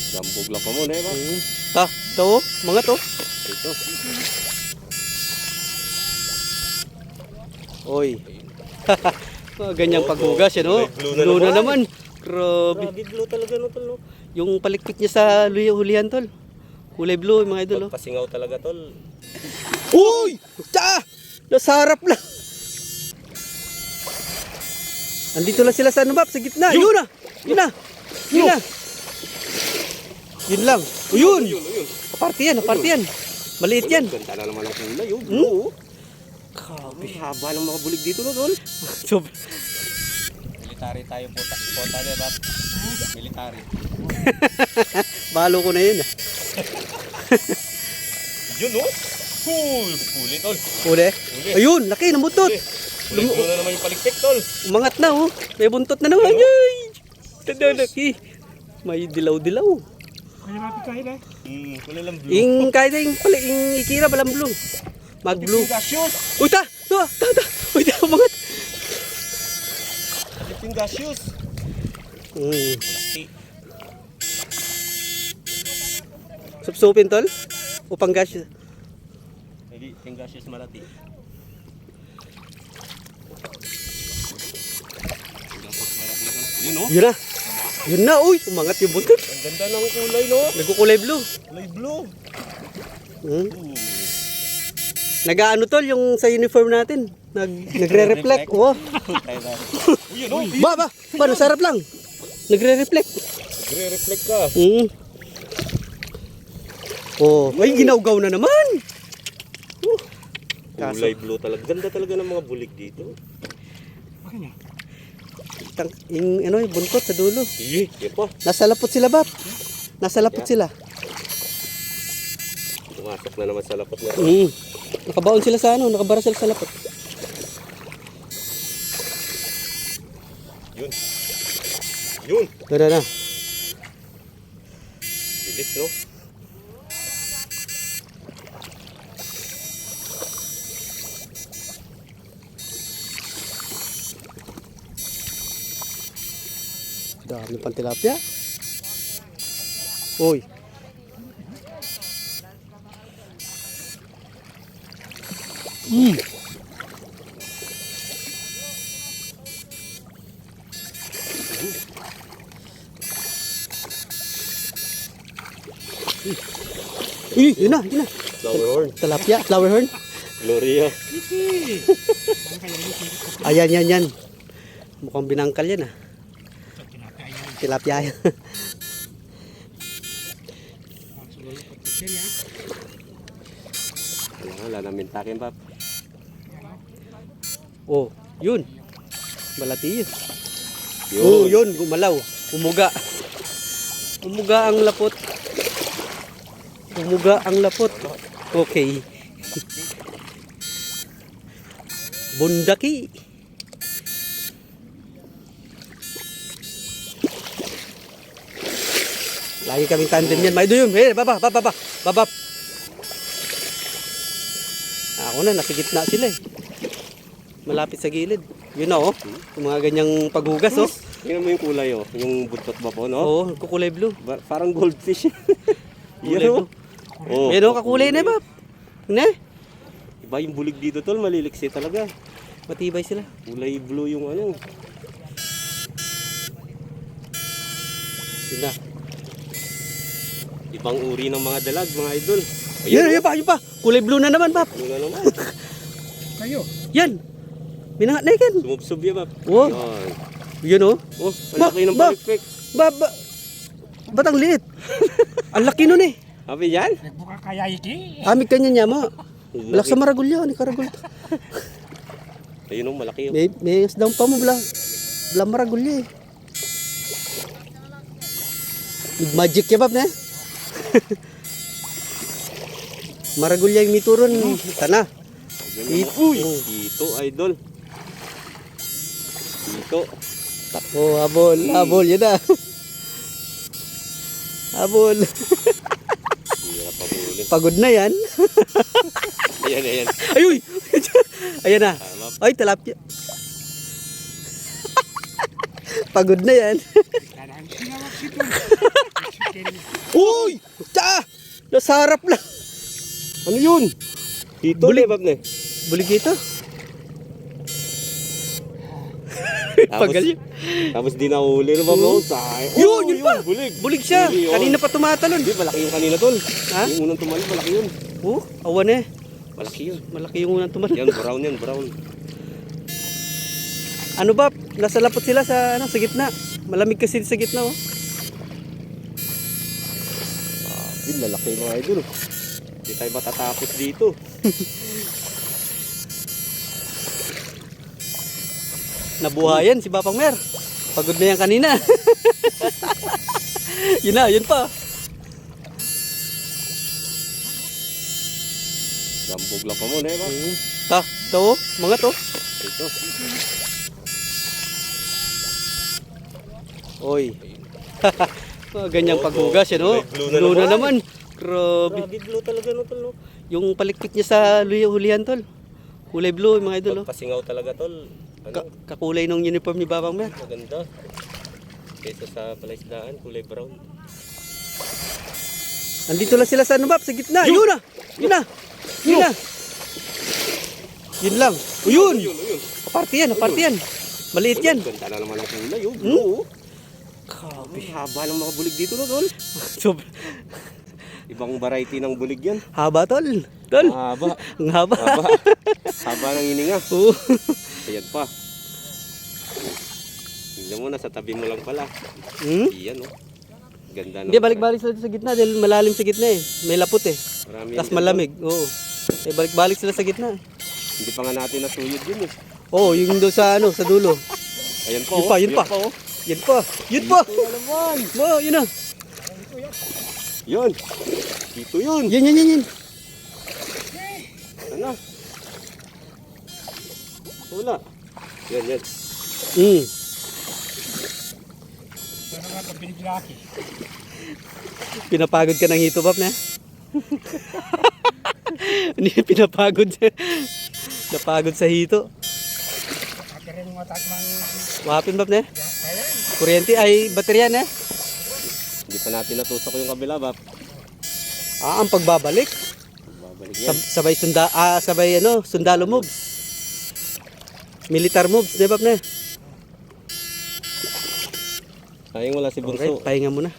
Gambog lang pa muna eh ba? Ta, ito oh, mga to. Ito. Oy. Ganyang paghugas yan oh. Blue na naman. Grabe. Grabe blue talaga no tol no. Yung palikpik niya sa hulihan tol. Kulay blue mga idol oh. Pasingaw talaga tol. Uy! Tsa! Nasarap lang. Andito lang sila sa ano bab, sa gitna. Yun na! Yun na! Yun na! Yun lang. Yun! Aparte yan, aparte yan. Maliit yan. Ganda na naman ang kulay oh. Blue. Grabe. Haba ng mga bulig dito no tol. Military tayo po tayo ba? Military. Balo ko na yun ah. Yun oh. Cool. Huli tol. Uli? Ayun, laki ng buntot. Blue na naman yung palikpik tol. Umangat na oh. May buntot na naman. Ay! Tadalaki. May dilaw-dilaw. Kaya natin kahit eh. Kulay lang blue. Yung kahit yung pala, yung ikira balang blue. Mag blue. Gaseous. Uy ta! Ta! Uy ta! Umangat. Yung gaseous. Supsupin tol? Upang gas. Hindi, yung gaseous malati. Yun oh. Yun na. Yun na. Uy! Umangat yung buntot. Ang ganda ng kulay no. Nagkukulay blue. Kulay blue. Nag-ano tol yung sa uniform natin. Nagre-reflect. Oh. Yun oh. Ba, sarap lang. Nagre-reflect. Nagre-reflect ka. Oh, ay ginawgaw na naman. Kulay blue talaga. Ganda talaga ng mga bulig dito. Yung ano, yung buntot sa dulo. Yun pa. Nasa lapot sila, Bab. Nasa lapot sila. Pumasok na naman sa lapot na. Nakabaon sila sa ano, nakabara sila sa lapot. Yun. Yun. Ganda na. Bilis no. Dami pang tilapia. Uy. Yun na. Flower horn. Tilapia, flower horn. Gloria. Ayan, yan. Mukhang binangkal yan ah. Tilapia yan. Wala namin takin pap. Oh, yun. Malati yun. Yun. Oh, yun, gumalaw. Umuga. Umuga ang lapot. Umuga ang lapot. Okay. Bundaki. Lagi kaming tandem yan. Maido yun. Hey, baba. Ako na, nasa gitna sila eh. Malapit sa gilid. Yun na oh. Yung mga ganyang paghugas oh. Tingnan mo yung kulay oh. Yung buntot ba po no? Oo, kukulay blue. Parang goldfish. Kulay blue. Oh. Meron kakulay na ba? Ne? Iba yung bulig dito tol. Maliliksi talaga. Matibay sila. Kulay blue yung ano. Yun na. Ibang uri ng mga dalag mga idol. Yun pa. Kulay blue na naman, Pap. Ano na naman? Kayo. Yan. Minangat na yan. Sumubsob yan pap. Oh. Yun oh. Oh, ang laki ng palikpik. Ba't ang liit? Ang laki nun eh. Happy yan? Nagbuka kaya iki. Amig kanya niya mo. Balak sa maragulya. Ni karagul. Ayun oh, malaki yun. May isdang pa mo. Bala maragulya eh. Magic ya, Pap na eh. Maragulya yung mituron. Sana. Uy! Ito, idol. Ito. Takbo, habol. Yan na. Habol. Hirap pabulin. Pagod na yan. Ayan. Ayuy! Ayan na. Tama. Ay, tilapia. Pagod na yan. Kailangan sinawag sito. Uy! Tsa! Nasa harap lang. Ano yun? Dito, Bulig. Bab na. Bulig ito. Tapos, Pagal yun. tapos di nahuli na Bab. Oh, Yun, yun pa. Bulig. Bulig siya. Bulig, oh. Kanina pa tumatalon. Hindi, malaki yung kanina tol. Ha? Yung unang tumalon, malaki yun. Oh, awan eh. Malaki yun. Malaki yung unang tumalon. Yan, brown yan, brown. Ano ba? Nasa lapot sila sa sa gitna. Malamig kasi sa gitna oh. Yun, lalaki mga idol. Hindi tayo matatapos dito. Nabuhayan si Papang Mer. Pagod na yan kanina. Yun na, yun pa. Gambog lang pa muna eh, Bab. Ta, to, mga to. Ito. Oy. Ganyang paghugas yan oh. Blue na Blue na naman. naman. Grabe. Grabe, blue talaga no, tol. No? Yung palikpik niya sa hulihan tol. Kulay blue mga idol oh. Pagpasingaw talaga, tol. Ano? Kakulay ng uniform ni Babang Mer. Maganda. Kesa sa palaisdaan, kulay brown. Andito lang sila sa Bab, sa gitna. Yun na! Yun na! Yun na! Yun lang. O yun! Ayun. Aparte yan, aparte yan. Maliit yan. Ganda na naman ang kulay, oh. Blue. Grabe. Ay, haba ng mga bulig dito, no, tol. Ibang variety ng bulig yan. Haba tol. Tol. Haba. Ang haba. Haba. Haba ng hininga. Oo. Ayan pa. Tingnan mo, nasa tabi mo lang pala. Hmm? Iyan, oh. Ganda ng... Hindi, balik-balik sila sa gitna dahil malalim sa gitna eh. May lapot eh. Marami Tapos yan, malamig. Oo. Eh, balik-balik sila sa gitna. tol. Hindi pa nga natin nasuyod yun, eh. Oo, yung doon sa sa dulo. Ayan pa, Yun oh. pa, yun pa. oh. Yan pa. Yun pa. Ito na naman. Oh, yun na. Yun. Dito yun. Yan. Ano? Wala. Yan. Hmm. Ano nga pag biniglaki? Pinapagod ka ng hito, Bab, na? Hindi, pinapagod siya. Napagod sa hito. Ate rin mga takmang Wapin, Bab, na? kaya. Kuryente ay baterya, na? Hindi pa natin natusok yung kabila, Bap. Ah, ang pagbabalik. Babalik yan. Sabay sundalo moves. Militar moves, di ba, Bab, na? Sayang wala si Okay, Bunso. pahinga muna.